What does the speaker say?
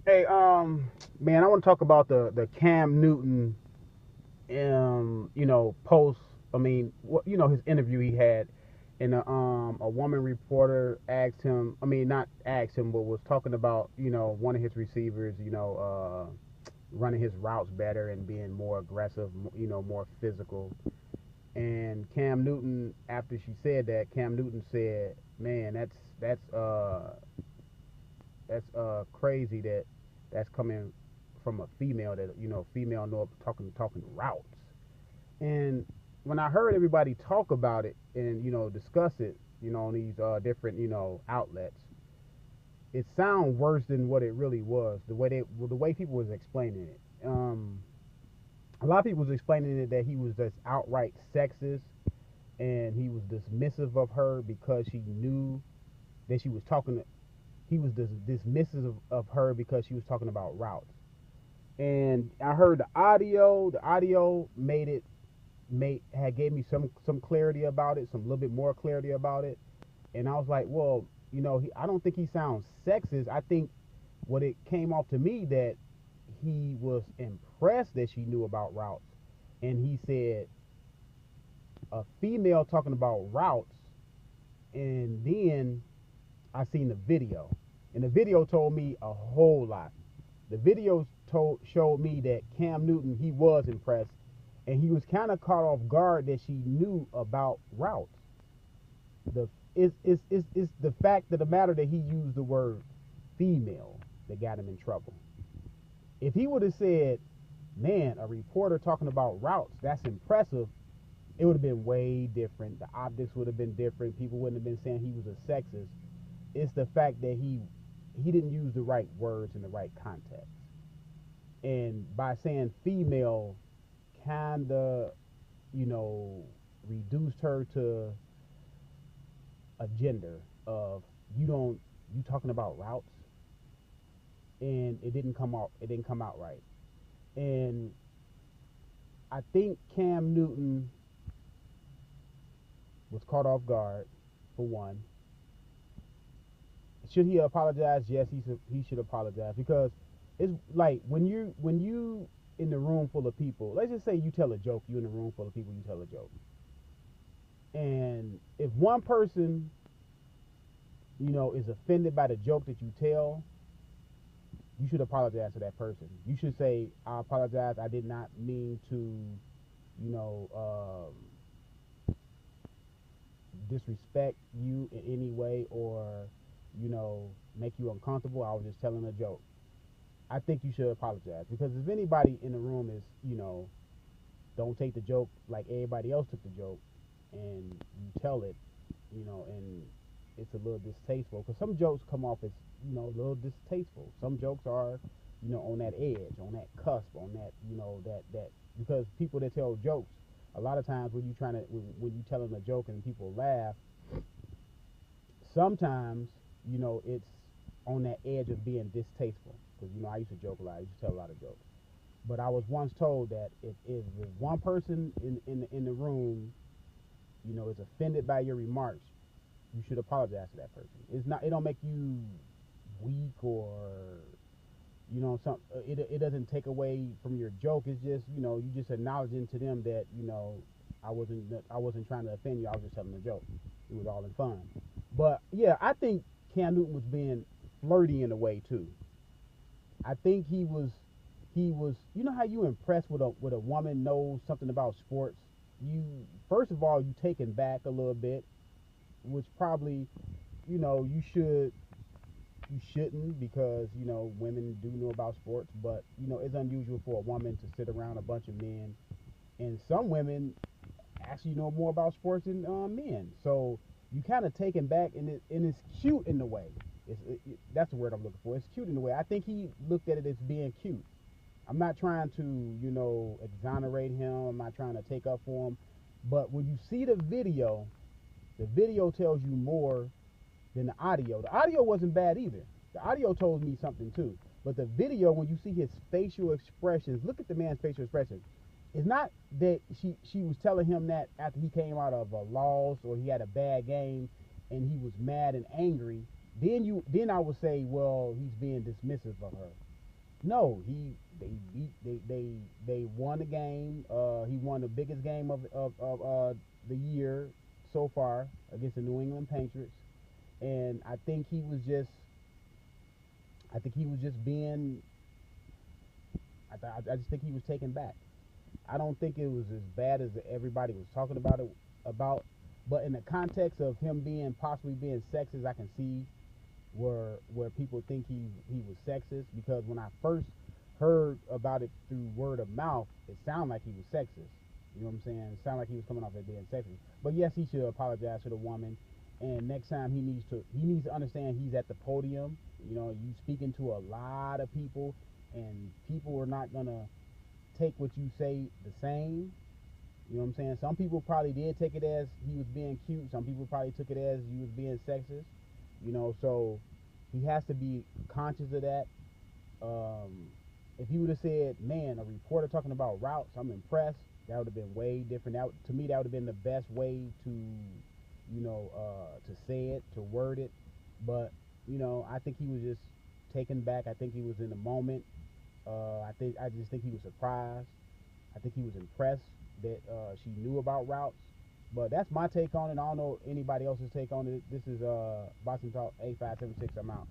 Hey, man, I want to talk about the Cam Newton, post. I mean, his interview he had, and a woman reporter asked him. I mean, not asked him, but was talking about, one of his receivers, running his routes better and being more aggressive, more physical. And Cam Newton, after she said that, Cam Newton said, "Man, that's crazy that's coming from a female that female know talking routes." And when I heard everybody talk about it and discuss it, on these different outlets, it sounded worse than what it really was. The way people was explaining it. A lot of people was explaining it that he was just outright sexist and he was dismissive of her because she knew that she was talking. He was dismissive of her because she was talking about routes. And I heard the audio. The audio gave me some clarity about it, some little bit more clarity about it. And I was like, well, I don't think he sounds sexist. I think what it came off to me that he was impressed that she knew about routes, and he said a female talking about routes, and then I seen the video, and the video told me a whole lot. The video showed me that Cam Newton, he was impressed, and he was kind of caught off guard that she knew about routes. The it's the fact of the matter that he used the word female that got him in trouble. If he would have said, "Man, a reporter talking about routes, that's impressive," it would have been way different. The optics would have been different. People wouldn't have been saying he was a sexist. It's the fact that he didn't use the right words in the right context. And by saying female, kinda, you know, reduced her to a gender of you talking about routes, and it didn't come out right. And I think Cam Newton was caught off guard for one. Should he apologize? Yes, he should apologize, because it's like when you in the room full of people. Let's just say you tell a joke. You in a room full of people. You tell a joke, and if one person is offended by the joke that you tell, you should apologize to that person. You should say, "I apologize. I did not mean to, you know, disrespect you in any way or, make you uncomfortable. I was just telling a joke." I think you should apologize, because if anybody in the room is, don't take the joke like everybody else took the joke, and you tell it, and it's a little distasteful, because some jokes come off as, a little distasteful. Some jokes are, on that edge, on that cusp, on that, that because people that tell jokes, a lot of times when you telling a joke and people laugh, sometimes, it's on that edge of being distasteful. Because I used to joke a lot. I used to tell a lot of jokes. But I was once told that if one person in the room, is offended by your remarks, you should apologize to that person. It don't make you weak, or some it doesn't take away from your joke. It's just, you just acknowledging to them that, I wasn't trying to offend you. I was just telling a joke. It was all in fun. But yeah, I think Cam Newton was being flirty in a way too. I think he was how you impress with a woman knows something about sports. You First of all, you taken back a little bit, which probably, you shouldn't, because women do know about sports, but it's unusual for a woman to sit around a bunch of men, and some women actually know more about sports than men. So you kind of taken back, and it's cute in the way. That's the word I'm looking for. It's cute in the way. I think he looked at it as being cute. I'm not trying to, exonerate him. I'm not trying to take up for him. But when you see the video tells you more than the audio. The audio wasn't bad either. The audio told me something too. But the video, when you see his facial expressions, look at the man's facial expressions. It's not that she was telling him that after he came out of a loss or he had a bad game and he was mad and angry. Then I would say, well, he's being dismissive of her. No, they won the game. He won the biggest game of the year so far against the New England Patriots, and I think he was just being I just think he was taken back. I don't think it was as bad as everybody was talking about it about, but in the context of him being possibly being sexist, I can see where people think he was sexist, because when I first heard about it through word of mouth, it sounded like he was sexist. You know what I'm saying? It sounded like he was coming off as being sexist. But yes, he should apologize to the woman. And next time he needs to understand he's at the podium. You know, you speaking to a lot of people, and people are not gonna take what you say the same. You know what I'm saying? Some people probably did take it as he was being cute. Some people probably took it as he was being sexist. You know, so he has to be conscious of that. Um, if he would have said, "Man, a reporter talking about routes, I'm impressed," that would have been way different. To me, that would have been the best way to say it, to word it. But I think he was just taken back. I think he was in the moment. I just think he was surprised. I think he was impressed that she knew about routes. But that's my take on it. I don't know anybody else's take on it. This is Boston Talk 8576. I'm out.